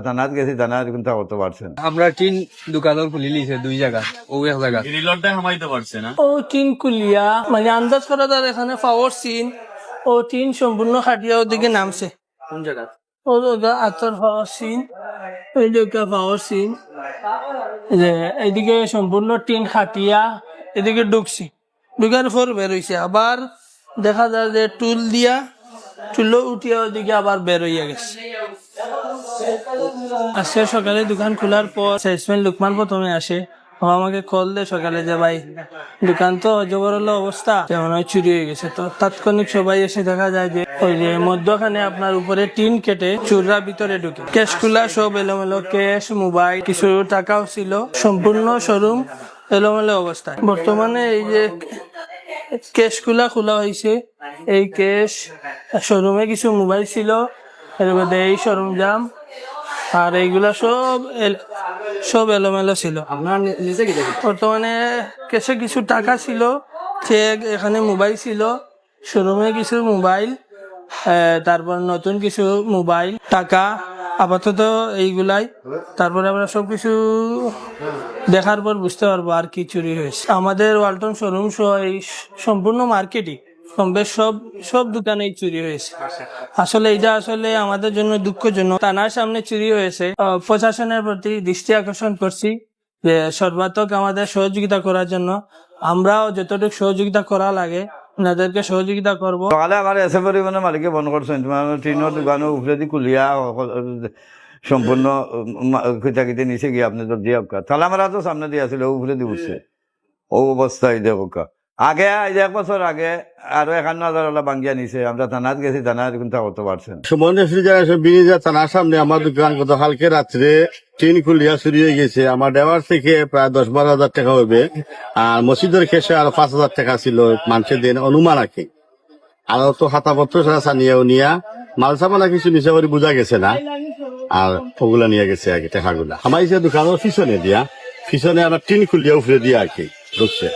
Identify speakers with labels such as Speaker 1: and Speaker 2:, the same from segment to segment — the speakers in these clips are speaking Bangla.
Speaker 1: থানাত গেছি, থানাত কিন্তু করতে পারছেন।
Speaker 2: আমরা টিন দোকানের খুলি লিছে 2 জায়গা, ও এক জায়গা
Speaker 3: রিলটা হামাইতে পারছে না।
Speaker 4: ও টিন কুলিয়া মানে আন্দাজ করা যায় এখানে পাওয়ার সিন ও টিন সম্পূর্ণ খাটিয়া ওদিকে নামছে।
Speaker 2: কোন জায়গা?
Speaker 4: ও আতর পাওয়ার সিন, ওইদিকে পাওয়ার সিন, এইদিকে সম্পূর্ণ টিন খাটিয়া এদিকে ঢুকছি, ঢুকার পর বের হইছে। আবার দেখা যায় যে টুল দিয়া টুলো উঠিয়া ওইদিকে আবার বের হইয়া গেছে। আজকে সকালে দোকান খোলার পর সেলসম্যান লুকমান প্রথমে আসে, ও আমাকে কল দেয় সকালে যে ভাই দোকান তো জবরদস্ত অবস্থা, মনে হয় চুরি হয়ে গেছে। তো তাৎক্ষণিক সবাই এসে দেখা যায় যে ওই যে মধ্যখানে আপনার উপরে টিন কেটে চোররা ভিতরে ঢুকে, ক্যাশ খোলা সব এলোমেলো, ক্যাশ, মোবাইল, কিছু টাকাও ছিল, সম্পূর্ণ শোরুম এলোমেলো অবস্থায়। বর্তমানে এই যে ক্যাশ খোলা হয়েছে, এই ক্যাশ শোরুমে কিছু মোবাইল ছিল, এর মধ্যে এই সরঞ্জাম আর এইগুলা সব এলোমেলো ছিল।
Speaker 2: আপনার নিজে কি দেখেন?
Speaker 4: বর্তমানে ক্যাশে কিছু টাকা ছিল, চেক, এখানে মোবাইল ছিল, শোরুমে কিছু মোবাইল, তারপর নতুন কিছু মোবাইল, টাকা, আপাতত এইগুলাই। তারপরে আমরা সবকিছু দেখার পর বুঝতে পারবো আর কি চুরি হয়েছে। আমাদের ওয়ালটন শোরুম সহ এই সম্পূর্ণ মার্কেটই সব দোকানেই চুরি হয়েছে। আসলে এটা আসলে আমাদের জন্য দুঃখজনক। থানার সামনে চুরি হয়েছে, প্রশাসনের প্রতি দৃষ্টি আকর্ষণ করছি যে সর্বাত্মক আমাদের সহযোগিতা করার জন্য, আমরাও যতটুকু সহযোগিতা করা লাগে ওনাদেরকে সহযোগিতা করব।
Speaker 1: সকালে আমার এসে পরিমাণে মালিকে বন্ধ করছেন, টিনের দোকানে উপরে দিয়ে কুলিয়া সম্পূর্ণ খিতাকিতে নিচে গিয়ে আপনি তো দিয়ে তাহলে আমরা তো সামনে দিয়ে আসলে উপরে দিয়ে উঠছে ও অবস্থায় দেখা। আগে 1 বছর আগে আরো 51,000 বাঙ্গিয়া নিছে, আমরা থানাত গেছি, থানাত কিন্তু করতে পারছেন।
Speaker 5: সুমন রেফ্রিজারেশন বিনিজা থানার সামনে আমার দোকান গতকালকে রাত্রে টিন খুলিয়া চুরি হয়ে গেছে। আমার ড্রাইভার থেকে প্রায় 10-12 হাজার টাকা হবে, আর মসজিদের কেসে আরো 5,000 টাকা ছিল মানুষের দিন অনুমান রাখি। আর তো খাতাপত্র সারা নিয়েও নিয়া মাল সামানা কিছু নিচে করে বোঝা গেছে না, আর ওগুলা নিয়ে গেছে আগে টাকাগুলা। আমার এই দোকানের পিছনে দিয়া, পিছনে আমার টিন খুলিয়া উপরে দিয়া আর কি ঢুকছে।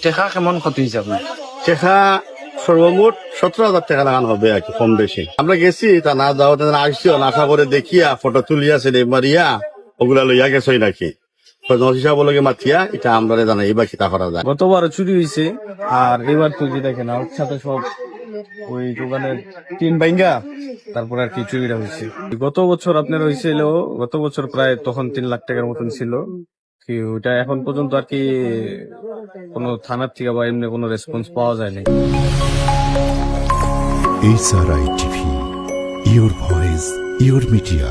Speaker 2: টাকা কেমন ক্ষতি হয়েছে আপনার?
Speaker 5: টাকা সর্বমোট 17,000 টাকা লাগানো হবে আর কি, কম বেশি। আমরা গেছি তা না যাওয়া আসছিও না, আশা করে দেখিয়া ফটো তুলিয়া ছেলে মারিয়া ওগুলা লইয়া গেছই নাকি হিসাবলকে মাতিয়া এটা আমরা জানাই এবার খিতা করা যায়।
Speaker 2: গতবার চুরি হয়েছে, আর এবার তো যে দেখেন ওর সাথে সব ওই দোকানের টিন ভাঙ্গা তারপর আর কি চুরিটা হয়েছে। গত বছর আপনার হয়েছিল, গত বছর প্রায় তখন 3 লাখ টাকার মতন ছিল কি, ওইটা এখন পর্যন্ত আর কি কোনো থানার থেকে বা এমনি কোনো রেসপন্স পাওয়া যায় নাই।
Speaker 6: SRI TV, your voice, your media.